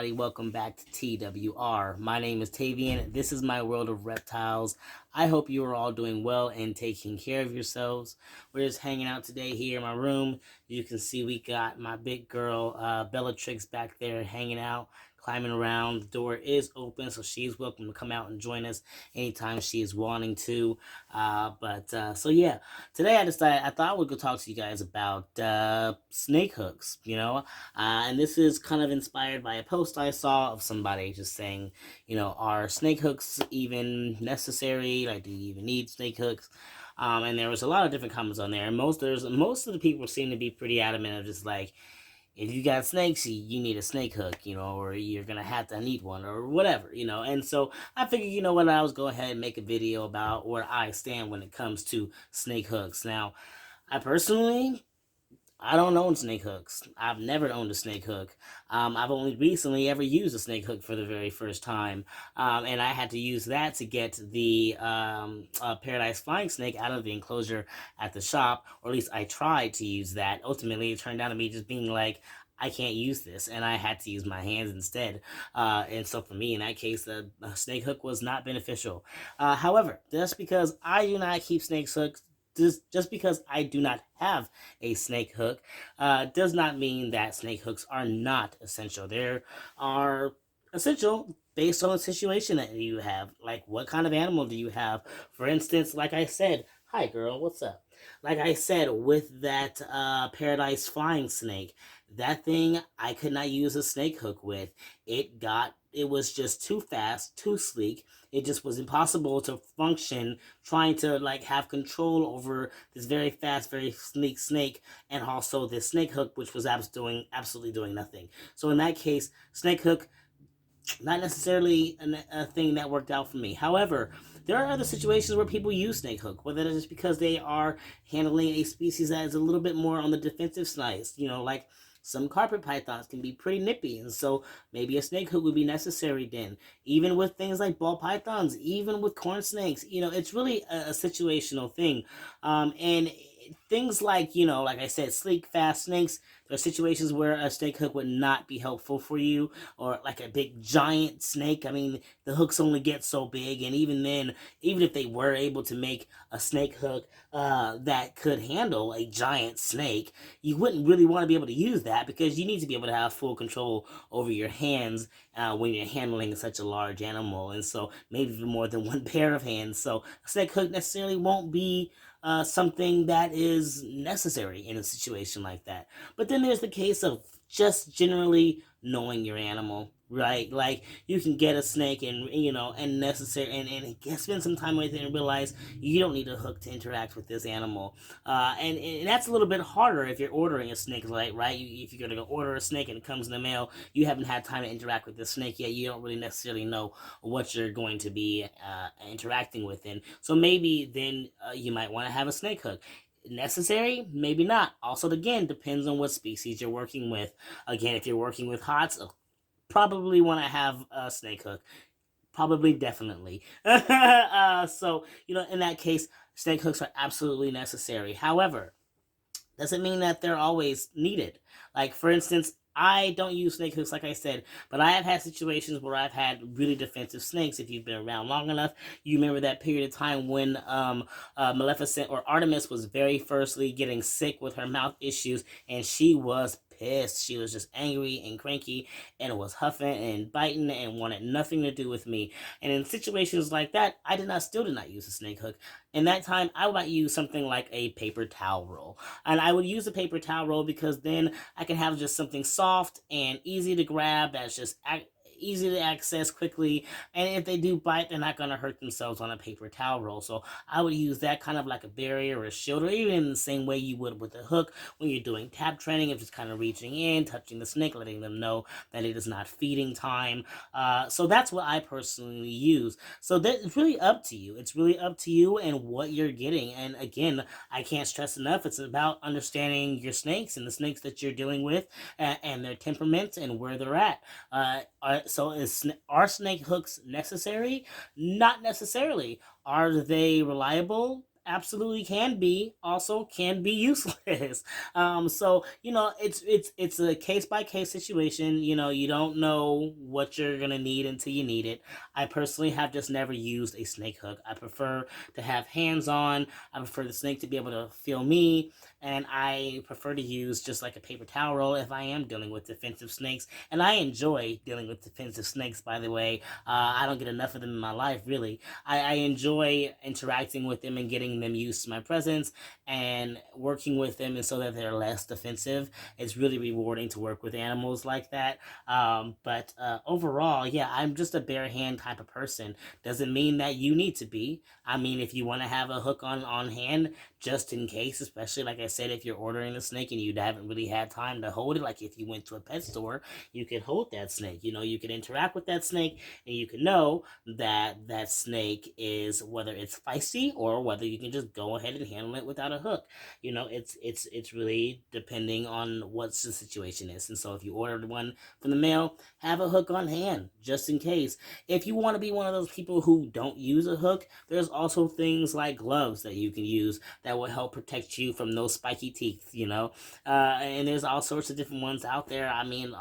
everybody. Welcome back to TWR. My name is Tavian. This is my world of reptiles. I hope you are all doing well and taking care of yourselves. We're just hanging out today here in my room. You can see we got my big girl, Bellatrix, back there hanging out, climbing around. The door is open, so she's welcome to come out and join us anytime she is wanting to. So yeah, today I thought I would go talk to you guys about snake hooks, and this is kind of inspired by a post I saw of somebody just saying, are snake hooks even necessary? Like, do you even need snake hooks? And there was a lot of different comments on there, and most of the people seem to be pretty adamant of just like, if you got snakes, you need a snake hook, or you're gonna have to need one or whatever, And so I figured, what, I was go ahead and make a video about where I stand when it comes to snake hooks. Now, I personally, I don't own snake hooks. I've never owned a snake hook. I've only recently ever used a snake hook for the very first time. And I had to use that to get the Paradise Flying Snake out of the enclosure at the shop, or at least I tried to use that. Ultimately, it turned out to me just being like, I can't use this, and I had to use my hands instead. And so for me, in that case, the snake hook was not beneficial. However, just because I do not keep snake hooks, just because I do not have a snake hook does not mean that snake hooks are not essential. They are essential based on the situation that you have. Like, what kind of animal do you have? For instance, like I said, hi girl, what's up? Like I said, with that Paradise Flying Snake, that thing I could not use a snake hook with. It was just too fast, too sleek. It just was impossible to function trying to like have control over this very fast, very sleek snake, and also this snake hook, which was absolutely doing nothing. So in that case, snake hook, not necessarily a thing that worked out for me. However, there are other situations where people use snake hook, whether it's just because they are handling a species that is a little bit more on the defensive side, like some carpet pythons can be pretty nippy, and so maybe a snake hook would be necessary then. Even with things like ball pythons, even with corn snakes, it's really a situational thing. And things like, like I said, sleek, fast snakes, there are situations where a snake hook would not be helpful for you, or like a big giant snake. I mean, the hooks only get so big, and even then, even if they were able to make a snake hook that could handle a giant snake, you wouldn't really want to be able to use that because you need to be able to have full control over your hands when you're handling such a large animal, and so maybe even more than one pair of hands. So a snake hook necessarily won't be something that is necessary in a situation like that. But then there's the case of just generally knowing your animal, right? Like, you can get a snake and necessary and spend some time with it and realize you don't need a hook to interact with this animal. And that's a little bit harder if you're ordering a snake, right? If you're going to go order a snake and it comes in the mail, you haven't had time to interact with the snake yet. You don't really necessarily know what you're going to be interacting with. And so maybe then you might want to have a snake hook. Necessary? Maybe not. Also, again, depends on what species you're working with. Again, if you're working with hots, probably want to have a snake hook. Probably, definitely. So, in that case, snake hooks are absolutely necessary. However, doesn't mean that they're always needed. Like, for instance, I don't use snake hooks, like I said, but I have had situations where I've had really defensive snakes. If you've been around long enough, you remember that period of time when Maleficent or Artemis was very firstly getting sick with her mouth issues, and she was pissed. She was just angry and cranky and was huffing and biting and wanted nothing to do with me. And in situations like that, I still did not use a snake hook. In that time, I would use something like a paper towel roll. And I would use a paper towel roll because then I can have just something soft and easy to grab that's just easy to access quickly, and if they do bite, they're not going to hurt themselves on a paper towel roll. So I would use that kind of like a barrier or a shield, or even in the same way you would with a hook when you're doing tap training, of just kind of reaching in, touching the snake, letting them know that it is not feeding time. So that's what I personally use. So it's really up to you. It's really up to you and what you're getting. And again, I can't stress enough, it's about understanding your snakes and the snakes that you're dealing with, and their temperaments and where they're at. Are snake hooks necessary? Not necessarily. Are they reliable? absolutely can be, also can be useless. So it's a case by case situation. You don't know what you're gonna need until you need it. I personally have just never used a snake hook. I prefer to have hands on. I prefer the snake to be able to feel me, and I prefer to use just like a paper towel roll if I am dealing with defensive snakes. And I enjoy dealing with defensive snakes, by the way. I don't get enough of them in my life, really. I enjoy interacting with them and getting them used to my presence and working with them and so that they're less defensive. It's really rewarding to work with animals like that. But overall, yeah, I'm just a bare hand type of person. Doesn't mean that you need to be. I mean, if you want to have a hook on hand, just in case, especially like I said, if you're ordering a snake and you haven't really had time to hold it, like if you went to a pet store, you could hold that snake. You could interact with that snake, and you can know that that snake is, whether it's feisty or whether you can just go ahead and handle it without a hook. It's really depending on what the situation is. And so if you ordered one from the mail, have a hook on hand just in case. If you want to be one of those people who don't use a hook, there's also things like gloves that you can use that will help protect you from those spiky teeth. And there's all sorts of different ones out there. I mean,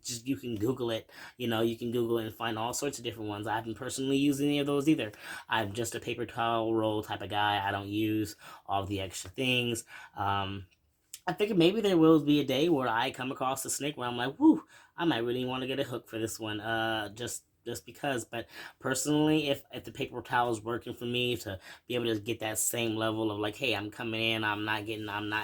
just you can Google it. You can Google it and find all sorts of different ones. I haven't personally used any of those either. I'm just a paper towel roll type of guy. I don't use all the extra things. I figured maybe there will be a day where I come across a snake where I'm like, whoo, I might really want to get a hook for this one. Just because. But personally, if the paper towel is working for me to be able to get that same level of like, hey, I'm coming in, I'm not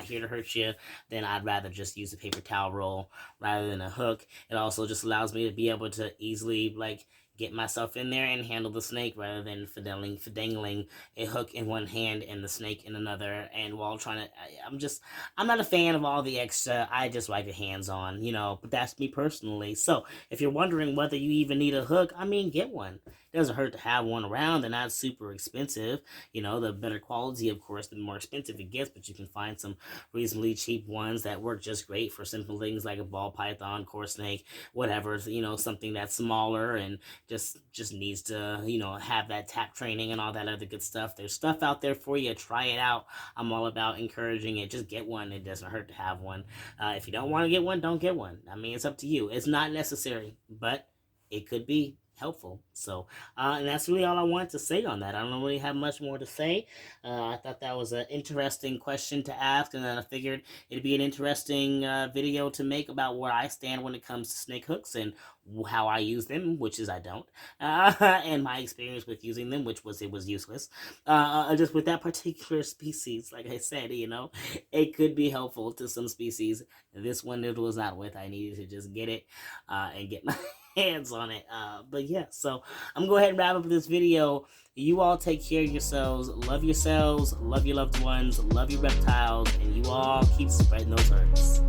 here to hurt you, then I'd rather just use a paper towel roll rather than a hook. It also just allows me to be able to easily like get myself in there and handle the snake rather than fidangling a hook in one hand and the snake in another. And while trying to, I'm not a fan of all the extra. I just like it hands on, but that's me personally. So if you're wondering whether you even need a hook, I mean, get one. It doesn't hurt to have one around. They're not super expensive. The better quality, of course, the more expensive it gets, but you can find some reasonably cheap ones that work just great for simple things like a ball python, core snake, whatever, something that's smaller and just needs to have that tap training and all that other good stuff. There's stuff out there for you. Try it out. I'm all about encouraging it. Just get one. It doesn't hurt to have one. If you don't want to get one, don't get one. I mean, it's up to you. It's not necessary, but it could be helpful. So and that's really all I wanted to say on that. I don't really have much more to say. I thought that was an interesting question to ask, and then I figured it'd be an interesting video to make about where I stand when it comes to snake hooks and how I use them, which is I don't, and my experience with using them, which was it was useless. Just with that particular species, like I said, it could be helpful to some species. This one it was not with. I needed to just get it and get my hands on it. But yeah, so I'm gonna go ahead and wrap up this video. You all take care of yourselves, love your loved ones, love your reptiles, and you all keep spreading those herbs.